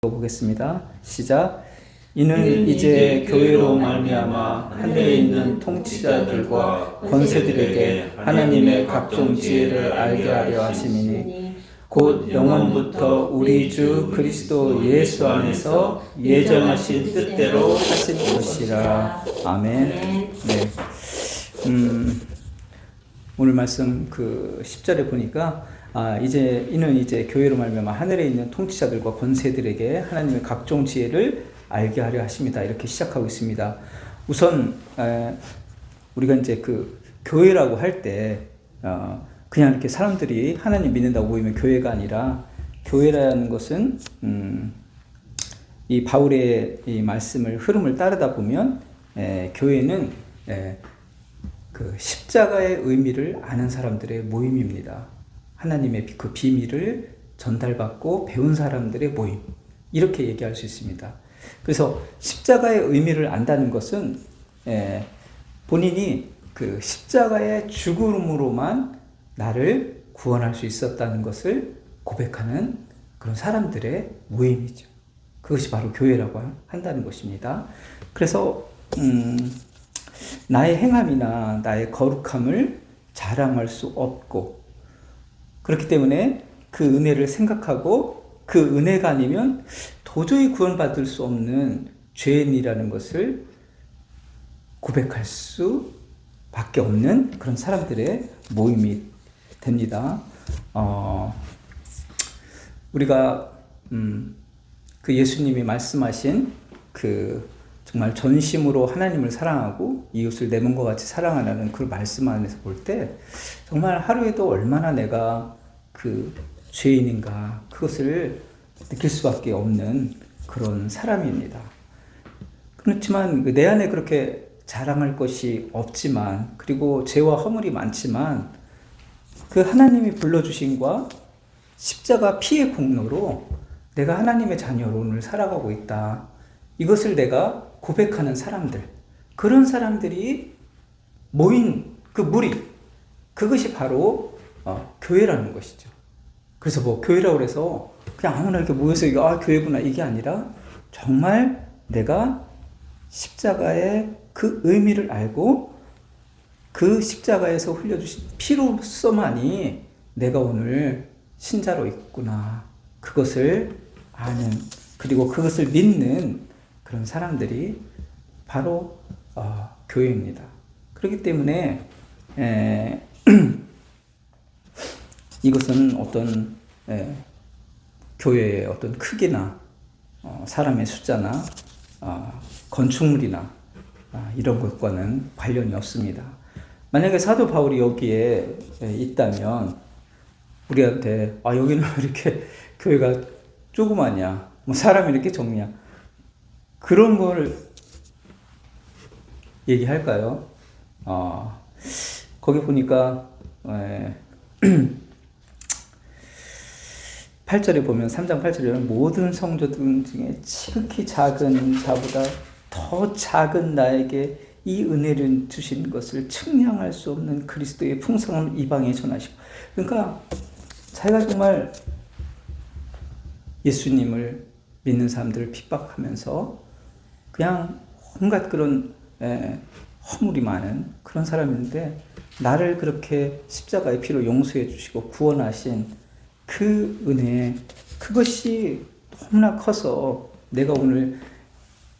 보겠습니다. 시작. 이는 이제 교회로 말미암아 하늘에 있는 통치자들과 권세들에게 하나님의 각종 지혜를 알게 하려 하심이니 곧 영원부터 우리 주 그리스도 예수 안에서 예정하신 뜻대로 하신 것이라. 아멘. 네. 오늘 말씀 10절에 보니까 이는 이제 교회로 말미암아 하늘에 있는 통치자들과 권세들에게 하나님의 각종 지혜를 알게 하려 하십니다. 이렇게 시작하고 있습니다. 우선 우리가 이제 교회라고 할 때 그냥 이렇게 사람들이 하나님 믿는다고 모이면 교회가 아니라, 교회라는 것은 이 바울의 이 말씀을 흐름을 따르다 보면 교회는 십자가의 의미를 아는 사람들의 모임입니다. 하나님의 그 비밀을 전달받고 배운 사람들의 모임, 이렇게 얘기할 수 있습니다. 그래서 십자가의 의미를 안다는 것은 본인이 그 십자가의 죽음으로만 나를 구원할 수 있었다는 것을 고백하는 그런 사람들의 모임이죠. 그것이 바로 교회라고 한다는 것입니다. 그래서 나의 행함이나 나의 거룩함을 자랑할 수 없고, 그렇기 때문에 그 은혜를 생각하고 그 은혜가 아니면 도저히 구원받을 수 없는 죄인이라는 것을 고백할 수밖에 없는 그런 사람들의 모임이 됩니다. 우리가 그 예수님이 말씀하신 정말 전심으로 하나님을 사랑하고 이웃을 내 몸과 같이 사랑하라는 그 말씀 안에서 볼 때 정말 하루에도 얼마나 내가 죄인인가, 그것을 느낄 수밖에 없는 그런 사람입니다. 그렇지만 내 안에 그렇게 자랑할 것이 없지만, 그리고 죄와 허물이 많지만 그 하나님이 불러주심과 십자가 피의 공로로 내가 하나님의 자녀로 오늘 살아가고 있다, 이것을 내가 고백하는 사람들, 그런 사람들이 모인 그 무리, 그것이 바로 교회라는 것이죠. 그래서 교회라고 해서 그냥 아무나 이렇게 모여서 교회구나, 이게 아니라 정말 내가 십자가의 그 의미를 알고 그 십자가에서 흘려주신 피로서만이 내가 오늘 신자로 있구나, 그것을 아는, 그리고 그것을 믿는 그런 사람들이 바로 교회입니다. 그렇기 때문에 이것은 어떤 교회의 어떤 크기나 사람의 숫자나 건축물이나 이런 것과는 관련이 없습니다. 만약에 사도 바울이 여기에 있다면 우리한테 여기는 왜 이렇게 교회가 조그마냐, 사람이 이렇게 적냐, 그런 걸 얘기할까요? 거기 보니까 8절에 보면, 3장 8절에 보면 모든 성도들 중에 지극히 작은 자보다 더 작은 나에게 이 은혜를 주신 것을 측량할 수 없는 그리스도의 풍성함을 이방에 전하시고, 그러니까 자기가 정말 예수님을 믿는 사람들을 핍박하면서 그냥 온갖 그런 허물이 많은 그런 사람인데, 나를 그렇게 십자가의 피로 용서해 주시고 구원하신 그 은혜, 그것이 너무나 커서 내가 오늘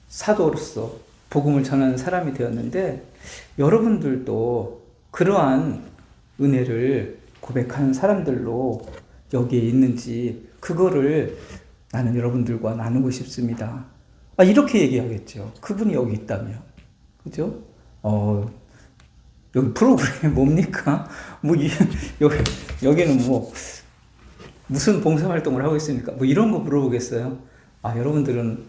사도로서 복음을 전하는 사람이 되었는데, 여러분들도 그러한 은혜를 고백하는 사람들로 여기에 있는지, 그거를 나는 여러분들과 나누고 싶습니다. 이렇게 얘기하겠죠. 그분이 여기 있다면. 그죠? 여기 프로그램이 뭡니까? 여기는 무슨 봉사활동을 하고 있습니까? 이런 거 물어보겠어요? 여러분들은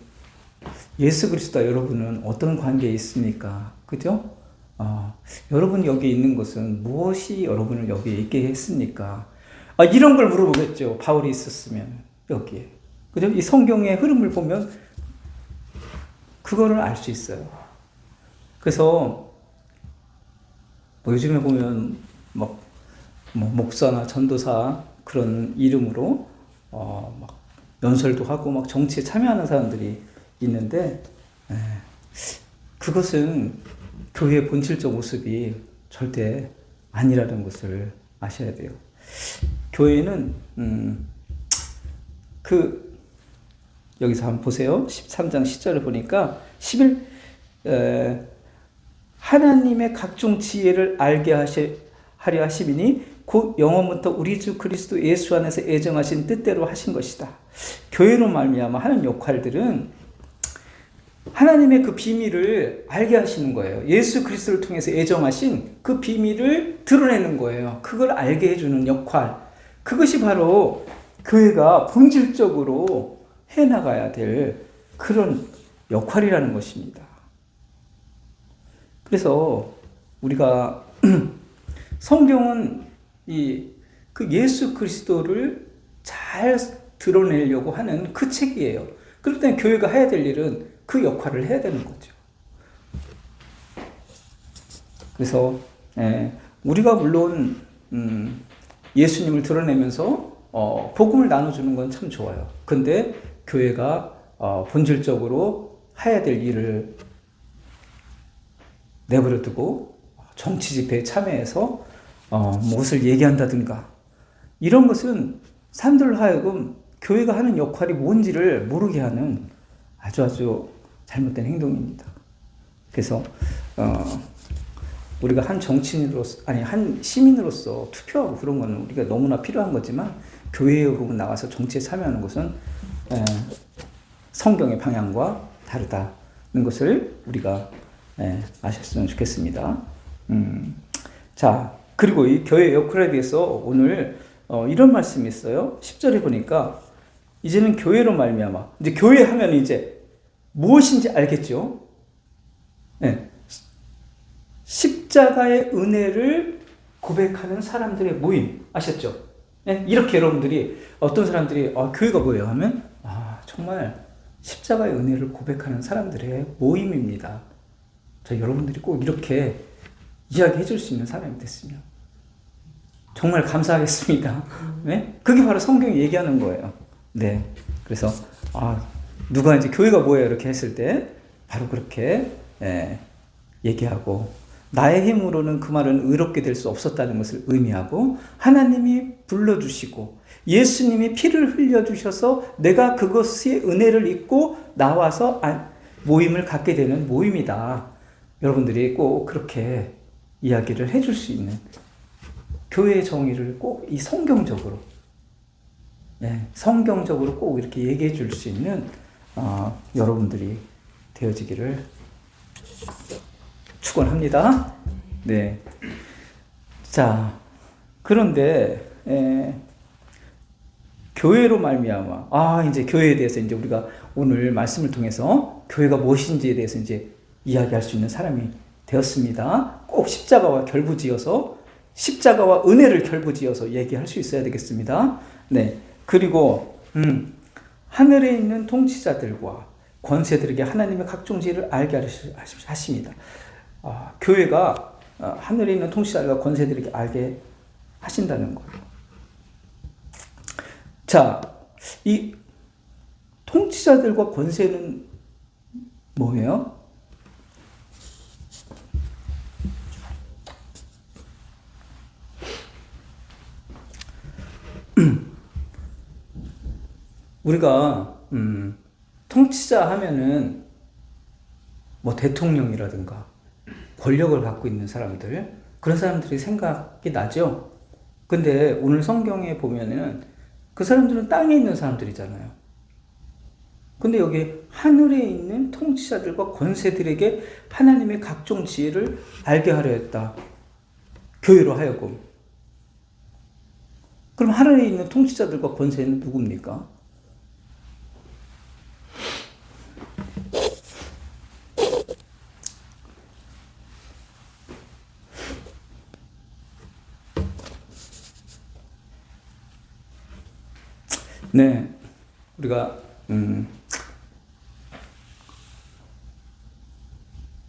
예수 그리스도와 여러분은 어떤 관계에 있습니까? 그죠? 여러분이 여기 있는 것은 무엇이 여러분을 여기에 있게 했습니까? 이런 걸 물어보겠죠. 바울이 있었으면 여기에. 그죠? 이 성경의 흐름을 보면 그거를 알 수 있어요. 그래서 요즘에 보면 목사나 전도사 그런 이름으로 연설도 하고 막 정치에 참여하는 사람들이 있는데 그것은 교회의 본질적 모습이 절대 아니라는 것을 아셔야 돼요. 교회는 여기서 한번 보세요. 13장 10절을 보니까 11 하나님의 각종 지혜를 알게 하려 하심이니 곧 영원부터 우리 주 그리스도 예수 안에서 예정하신 뜻대로 하신 것이다. 교회로 말미암아 하는 역할들은 하나님의 그 비밀을 알게 하시는 거예요. 예수 그리스도를 통해서 예정하신 그 비밀을 드러내는 거예요. 그걸 알게 해주는 역할. 그것이 바로 교회가 본질적으로 해나가야 될 그런 역할이라는 것입니다. 그래서 우리가 성경은 그 예수 그리스도를 잘 드러내려고 하는 그 책이에요. 그렇기 때문에 교회가 해야 될 일은 그 역할을 해야 되는 거죠. 그래서 우리가 물론 예수님을 드러내면서 복음을 나눠주는 건 참 좋아요. 근데 교회가 본질적으로 해야 될 일을 내버려두고 정치 집회에 참여해서 무엇을 얘기한다든가 이런 것은 사람들로 하여금 교회가 하는 역할이 뭔지를 모르게 하는 아주 잘못된 행동입니다. 그래서 우리가 한 정치인으로서 한 시민으로서 투표하고 그런 거는 우리가 너무나 필요한 거지만 교회로 나가서 정치에 참여하는 것은 성경의 방향과 다르다는 것을 우리가 아셨으면 좋겠습니다. 자, 그리고 이 교회의 역할에 대해서 오늘 이런 말씀이 있어요. 10절에 보니까 이제는 교회로 말미암아 이제 교회 하면 이제 무엇인지 알겠죠? 십자가의 은혜를 고백하는 사람들의 모임 아셨죠? 이렇게 여러분들이 어떤 사람들이 교회가 뭐예요? 하면 정말 십자가의 은혜를 고백하는 사람들의 모임입니다. 여러분들이 꼭 이렇게 이야기해 줄 수 있는 사람이 됐으면 정말 감사하겠습니다. 네? 그게 바로 성경이 얘기하는 거예요. 네. 그래서 누가 이제 교회가 뭐예요? 이렇게 했을 때 바로 그렇게 얘기하고 나의 힘으로는 그 말은 의롭게 될 수 없었다는 것을 의미하고 하나님이 불러주시고 예수님이 피를 흘려주셔서 내가 그것의 은혜를 입고 나와서 모임을 갖게 되는 모임이다. 여러분들이 꼭 그렇게 이야기를 해줄 수 있는 교회의 정의를 꼭 이 성경적으로 꼭 이렇게 얘기해 줄 수 있는 여러분들이 되어지기를 축원합니다. 네. 자, 그런데 교회로 말미암아 이제 교회에 대해서 이제 우리가 오늘 말씀을 통해서 교회가 무엇인지에 대해서 이제 이야기할 수 있는 사람이 되었습니다. 꼭 십자가와 결부지어서 십자가와 은혜를 결부지어서 얘기할 수 있어야 되겠습니다. 네. 그리고 하늘에 있는 통치자들과 권세들에게 하나님의 각종 지혜를 알게 하십니다. 교회가 하늘에 있는 통치자들과 권세들에게 알게 하신다는 거예요. 자, 이 통치자들과 권세는 뭐예요? 우리가 통치자 하면은 뭐 대통령이라든가 권력을 갖고 있는 사람들 그런 사람들이 생각이 나죠. 근데 오늘 성경에 보면은 그 사람들은 땅에 있는 사람들이잖아요. 근데 여기 하늘에 있는 통치자들과 권세들에게 하나님의 각종 지혜를 알게 하려 했다. 교회로 하여금. 그럼 하늘에 있는 통치자들과 권세는 누굽니까? 네, 우리가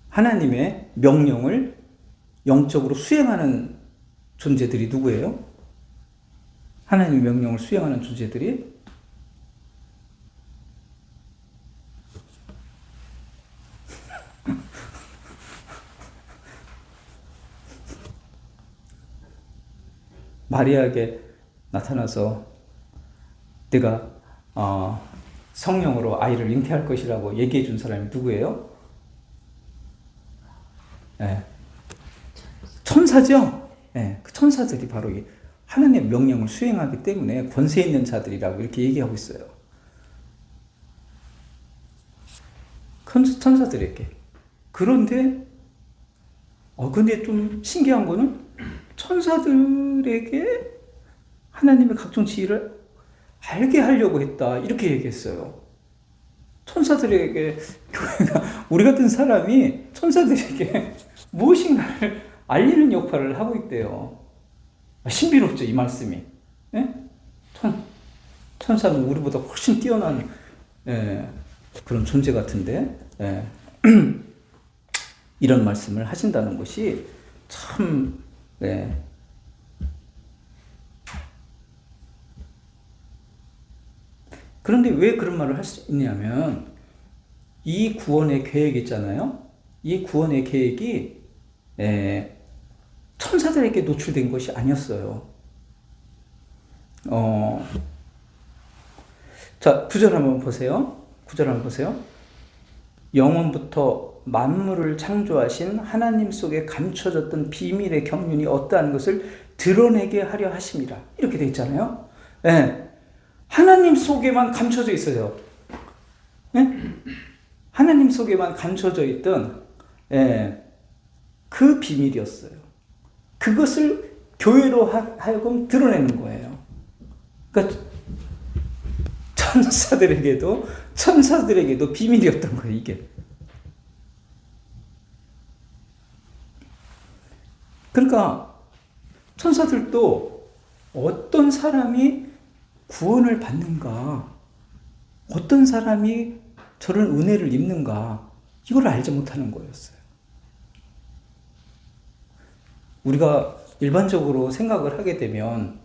하나님의 명령을 영적으로 수행하는 존재들이 누구예요? 하나님의 명령을 수행하는 존재들이 마리아에게 나타나서 내가 성령으로 아이를 잉태할 것이라고 얘기해 준 사람이 누구예요? 네. 천사죠? 네. 그 천사들이 바로 하나님의 명령을 수행하기 때문에 권세 있는 자들이라고 이렇게 얘기하고 있어요. 천사들에게. 그런데 근데 좀 신기한 거는 천사들에게 하나님의 각종 지혜를 알게 하려고 했다. 이렇게 얘기했어요. 천사들에게, 교회가, 우리 같은 사람이 천사들에게 무엇인가를 알리는 역할을 하고 있대요. 신비롭죠, 이 말씀이. 예? 천사는 우리보다 훨씬 뛰어난 그런 존재 같은데, 이런 말씀을 하신다는 것이 참, 그런데 왜 그런 말을 할 수 있냐면, 이 구원의 계획 있잖아요. 이 구원의 계획이 천사들에게 노출된 것이 아니었어요. 자, 9절 한번 보세요. 9절 한번 보세요. 영원부터 만물을 창조하신 하나님 속에 감춰졌던 비밀의 경륜이 어떠한 것을 드러내게 하려 하심이라. 이렇게 되어 있잖아요. 하나님 속에만 감춰져 있어요. 하나님 속에만 감춰져 있던 그 비밀이었어요. 그것을 교회로 하여금 드러내는 거예요. 그러니까 천사들에게도 비밀이었던 거예요, 이게. 그러니까 천사들도 어떤 사람이 구원을 받는가, 어떤 사람이 저런 은혜를 입는가, 이걸 알지 못하는 거였어요. 우리가 일반적으로 생각을 하게 되면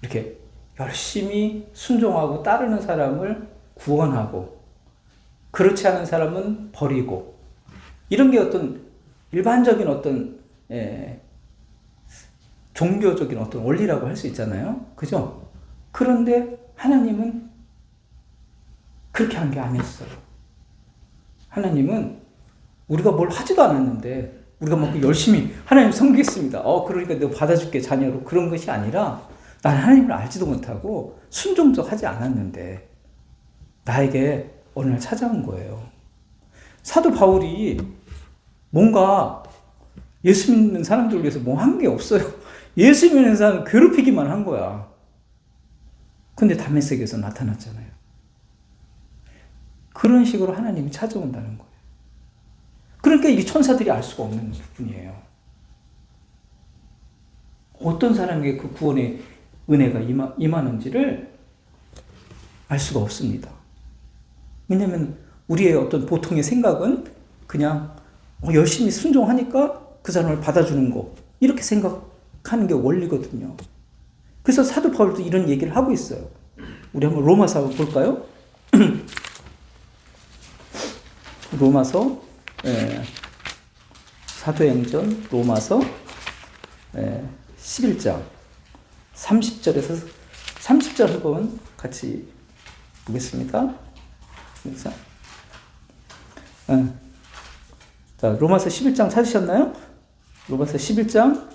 이렇게 열심히 순종하고 따르는 사람을 구원하고 그렇지 않은 사람은 버리고, 이런 게 어떤 일반적인 어떤 종교적인 어떤 원리라고 할 수 있잖아요. 그죠? 그런데 하나님은 그렇게 한 게 아니었어요. 하나님은 우리가 뭘 하지도 않았는데 우리가 막 열심히 하나님 섬기겠습니다. 그러니까 내가 받아줄게 자녀로, 그런 것이 아니라 난 하나님을 알지도 못하고 순종도 하지 않았는데 나에게 어느 날 찾아온 거예요. 사도 바울이 뭔가 예수 믿는 사람들을 위해서 뭐 한 게 없어요. 예수 믿는 사람을 괴롭히기만 한 거야. 근데 다메섹에서 나타났잖아요. 그런 식으로 하나님이 찾아온다는 거예요. 그러니까 이 천사들이 알 수가 없는 부분이에요. 어떤 사람에게 그 구원의 은혜가 임하는지를 알 수가 없습니다. 왜냐하면 우리의 어떤 보통의 생각은 그냥 열심히 순종하니까 그 사람을 받아주는 거, 이렇게 생각하는 게 원리거든요. 그래서 사도 바울도 이런 얘기를 하고 있어요. 우리 한번 로마서 한번 볼까요? 로마서, 사도행전 로마서 11장 30절에서 30절 한번 같이 보겠습니다. 자, 로마서 11장 찾으셨나요? 로마서 11장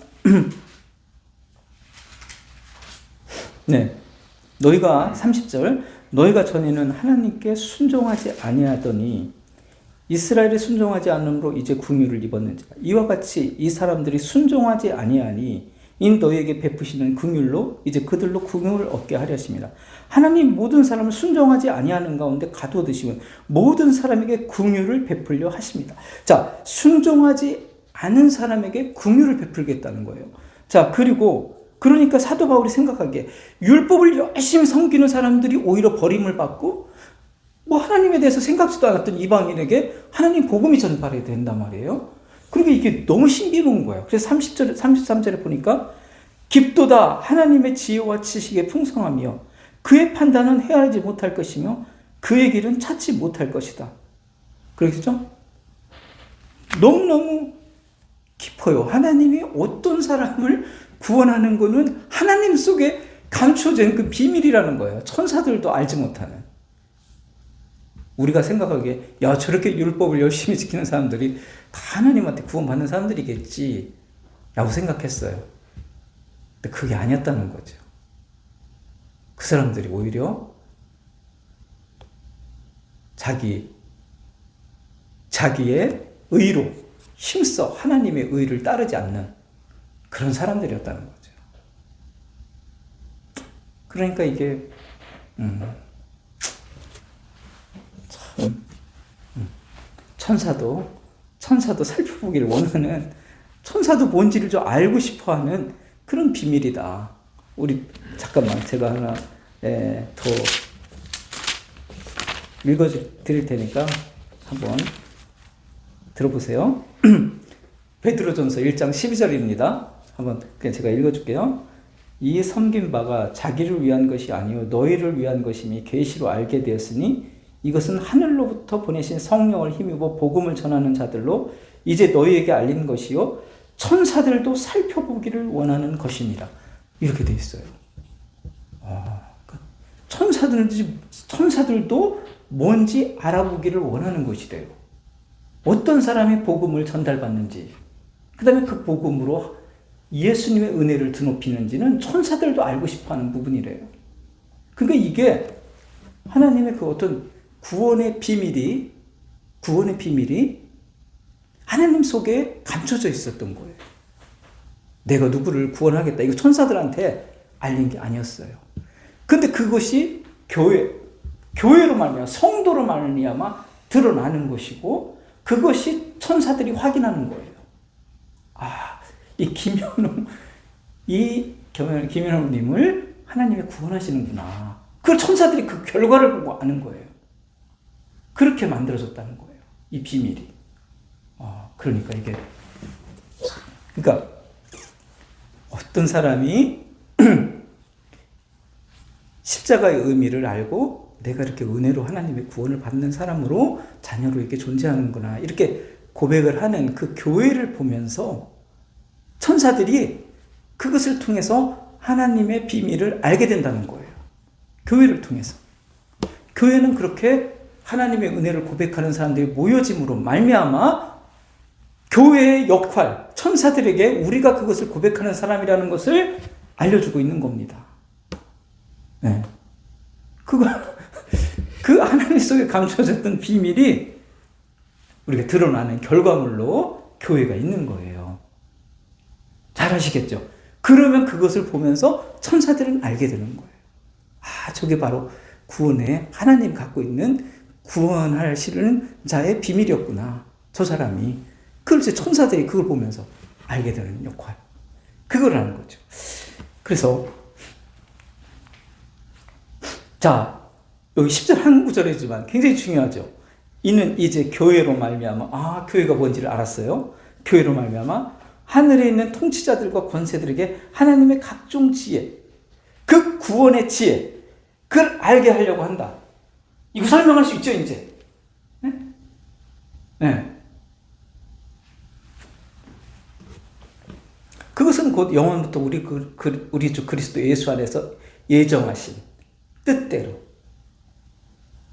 네, 너희가 30절 너희가 전에는 하나님께 순종하지 아니하더니 이스라엘이 순종하지 않음으로 이제 궁유를 입었는지라. 이와 같이 이 사람들이 순종하지 아니하니 인 너희에게 베푸시는 긍휼로 이제 그들로 긍휼을 얻게 하려 하심이라. 하나님 모든 사람을 순종하지 아니하는 가운데 가두어두시면 모든 사람에게 긍휼을 베풀려 하십니다. 자, 순종하지 않은 사람에게 긍휼을 베풀겠다는 거예요. 자, 그리고 그러니까 사도 바울이 생각하기에 율법을 열심히 섬기는 사람들이 오히려 버림을 받고 뭐 하나님에 대해서 생각지도 않았던 이방인에게 하나님 복음이 전달해야 된단 말이에요. 그러니까 이게 너무 신비로운 거예요. 그래서 30절, 33절에 보니까 깊도다 하나님의 지혜와 지식의 풍성하며 그의 판단은 헤아리지 못할 것이며 그의 길은 찾지 못할 것이다. 그러겠죠? 너무너무 깊어요. 하나님이 어떤 사람을 구원하는 거는 하나님 속에 감춰진 그 비밀이라는 거예요. 천사들도 알지 못하는. 우리가 생각하기에 야 저렇게 율법을 열심히 지키는 사람들이 다 하나님한테 구원받는 사람들이겠지 라고 생각했어요. 근데 그게 아니었다는 거죠. 그 사람들이 오히려 자기의 의로 힘써 하나님의 의를 따르지 않는 그런 사람들이었다는 거죠. 그러니까 이게 천사도 살펴보기를 원하는, 천사도 뭔지를 좀 알고 싶어하는 그런 비밀이다. 우리 잠깐만 제가 하나 더 읽어드릴 테니까 한번 들어보세요. 베드로전서 1장 12절입니다. 한번 그냥 제가 읽어줄게요. 이 섬긴 바가 자기를 위한 것이 아니요 너희를 위한 것임이 계시로 알게 되었으니 이것은 하늘로부터 보내신 성령을 힘입어 복음을 전하는 자들로 이제 너희에게 알린 것이요 천사들도 살펴보기를 원하는 것이니라. 이렇게 돼 있어요. 천사들도 뭔지 알아보기를 원하는 것이래요. 어떤 사람이 복음을 전달받는지, 그 다음에 그 복음으로 예수님의 은혜를 드높이는지는 천사들도 알고 싶어하는 부분이래요. 그러니까 이게 하나님의 그 어떤 구원의 비밀이 하나님 속에 감춰져 있었던 거예요. 내가 누구를 구원하겠다. 이거 천사들한테 알린 게 아니었어요. 근데 그것이 교회로 말미암아 성도로 말미암아 드러나는 것이고 그것이 천사들이 확인하는 거예요. 이 김현웅님을 하나님이 구원하시는구나. 그걸 천사들이 그 결과를 보고 아는 거예요. 그렇게 만들어졌다는 거예요. 이 비밀이. 그러니까 이게 어떤 사람이 십자가의 의미를 알고 내가 이렇게 은혜로 하나님의 구원을 받는 사람으로 자녀로 이렇게 존재하는구나 이렇게 고백을 하는 그 교회를 보면서 천사들이 그것을 통해서 하나님의 비밀을 알게 된다는 거예요. 교회를 통해서. 교회는 그렇게 하나님의 은혜를 고백하는 사람들이 모여짐으로 말미암아 교회의 역할, 천사들에게 우리가 그것을 고백하는 사람이라는 것을 알려주고 있는 겁니다. 네. 그 하나님 속에 감춰졌던 비밀이 우리가 드러나는 결과물로 교회가 있는 거예요. 잘 아시겠죠? 그러면 그것을 보면서 천사들은 알게 되는 거예요. 저게 바로 구원에 하나님 갖고 있는 구원하시는 자의 비밀이었구나. 저 사람이. 그래서 천사들이 그걸 보면서 알게 되는 역할. 그걸 하는 거죠. 그래서 자, 여기 10절 한 구절이지만 굉장히 중요하죠. 이는 이제 교회로 말미암아 교회가 뭔지를 알았어요. 교회로 말미암아 하늘에 있는 통치자들과 권세들에게 하나님의 각종 지혜, 그 구원의 지혜, 그걸 알게 하려고 한다. 이거 설명할 수 있죠, 이제? 네. 그것은 곧 영원부터 우리 주 그리스도 예수 안에서 예정하신 뜻대로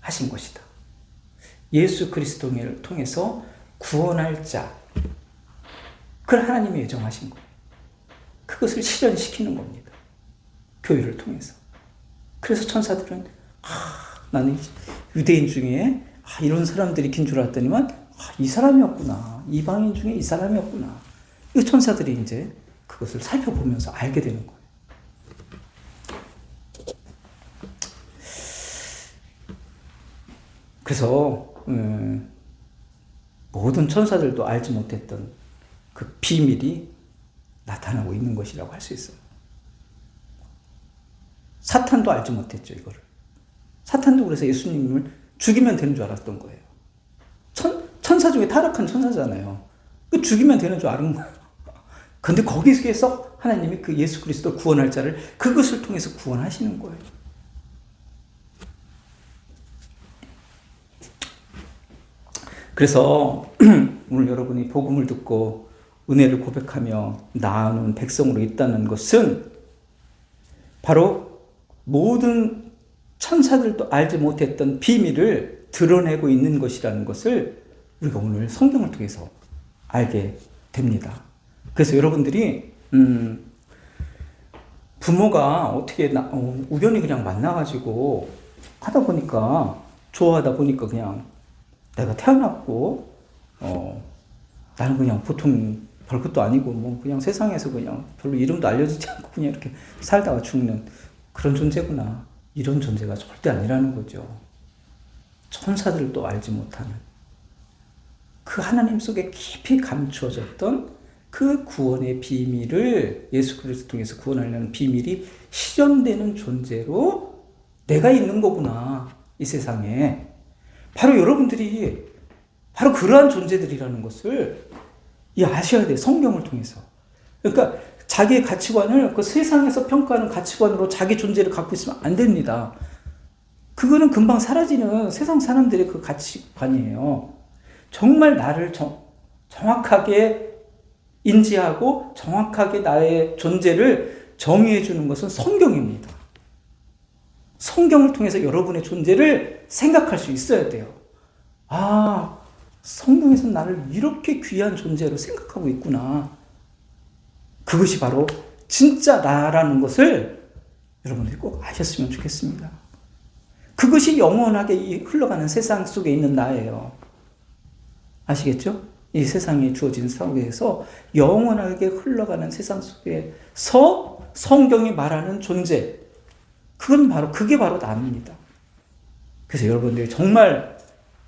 하신 것이다. 예수 그리스도를 통해서 구원할 자, 그걸 하나님이 예정하신 거예요. 그것을 실현시키는 겁니다. 교회를 통해서. 그래서 천사들은 나는 유대인 중에 이런 사람들이 긴 줄 알았더니만 이 사람이었구나. 이방인 중에 이 사람이었구나. 이 천사들이 이제 그것을 살펴보면서 알게 되는 거예요. 그래서 모든 천사들도 알지 못했던 그 비밀이 나타나고 있는 것이라고 할 수 있어요. 사탄도 알지 못했죠, 이거를. 사탄도 그래서 예수님을 죽이면 되는 줄 알았던 거예요. 천사 중에 타락한 천사잖아요. 죽이면 되는 줄 아는 거예요. 근데 거기에서 하나님이 그 예수 그리스도 구원할 자를 그것을 통해서 구원하시는 거예요. 그래서 오늘 여러분이 복음을 듣고 은혜를 고백하며 나아오는 백성으로 있다는 것은 바로 모든 천사들도 알지 못했던 비밀을 드러내고 있는 것이라는 것을 우리가 오늘 성경을 통해서 알게 됩니다. 그래서 여러분들이 부모가 어떻게 우연히 그냥 만나가지고 하다 보니까 좋아하다 보니까 그냥 내가 태어났고 나는 그냥 보통 별것도 아니고 뭐 그냥 세상에서 그냥 별로 이름도 알려지지 않고 그냥 이렇게 살다가 죽는 그런 존재구나. 이런 존재가 절대 아니라는 거죠. 천사들도 알지 못하는 그 하나님 속에 깊이 감추어졌던 그 구원의 비밀을 예수 그리스도 통해서 구원하려는 비밀이 실현되는 존재로 내가 있는 거구나. 이 세상에. 바로 여러분들이 바로 그러한 존재들이라는 것을 아셔야 돼요. 성경을 통해서. 그러니까 자기의 가치관을 그 세상에서 평가하는 가치관으로 자기 존재를 갖고 있으면 안 됩니다. 그거는 금방 사라지는 세상 사람들의 그 가치관이에요. 정말 나를 정확하게 인지하고 정확하게 나의 존재를 정의해 주는 것은 성경입니다. 성경을 통해서 여러분의 존재를 생각할 수 있어야 돼요. 아, 성경에서 나를 이렇게 귀한 존재로 생각하고 있구나. 그것이 바로 진짜 나라는 것을 여러분들이 꼭 아셨으면 좋겠습니다. 그것이 영원하게 흘러가는 세상 속에 있는 나예요. 아시겠죠? 이 세상에 주어진 속에서 영원하게 흘러가는 세상 속에서 성경이 말하는 존재, 그게 바로 나입니다. 그래서 여러분들이 정말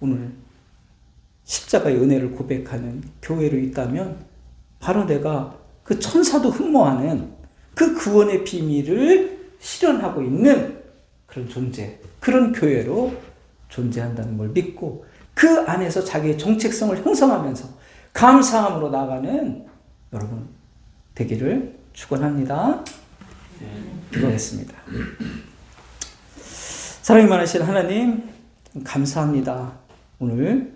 오늘 십자가의 은혜를 고백하는 교회로 있다면 바로 내가 그 천사도 흠모하는 그 구원의 비밀을 실현하고 있는 그런 존재, 그런 교회로 존재한다는 걸 믿고 그 안에서 자기의 정체성을 형성하면서 감사함으로 나아가는 여러분 되기를 축원합니다. 기도하겠습니다. 사랑이 많으신 하나님 감사합니다. 오늘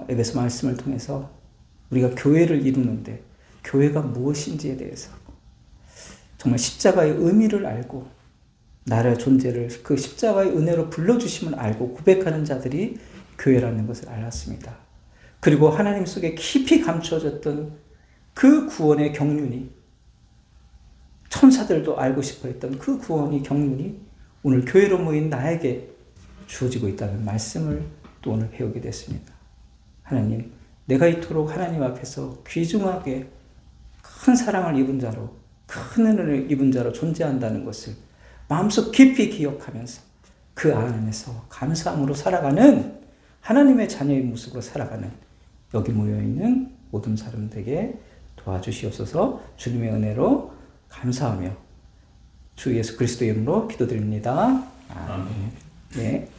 에베소 말씀을 통해서 우리가 교회를 이루는데 교회가 무엇인지에 대해서 정말 십자가의 의미를 알고 나의 존재를 그 십자가의 은혜로 불러주심을 알고 고백하는 자들이 교회라는 것을 알았습니다. 그리고 하나님 속에 깊이 감추어졌던 그 구원의 경륜이 천사들도 알고 싶어 했던 그 구원의 경륜이 오늘 교회로 모인 나에게 주어지고 있다는 말씀을 또 오늘 배우게 됐습니다. 하나님, 내가 이토록 하나님 앞에서 귀중하게 큰 사랑을 입은 자로, 큰 은혜를 입은 자로 존재한다는 것을 마음속 깊이 기억하면서 그 안에서 감사함으로 살아가는 하나님의 자녀의 모습으로 살아가는 여기 모여있는 모든 사람들에게 도와주시옵소서. 주님의 은혜로 감사하며 주 예수 그리스도의 이름으로 기도드립니다. 아멘. 네.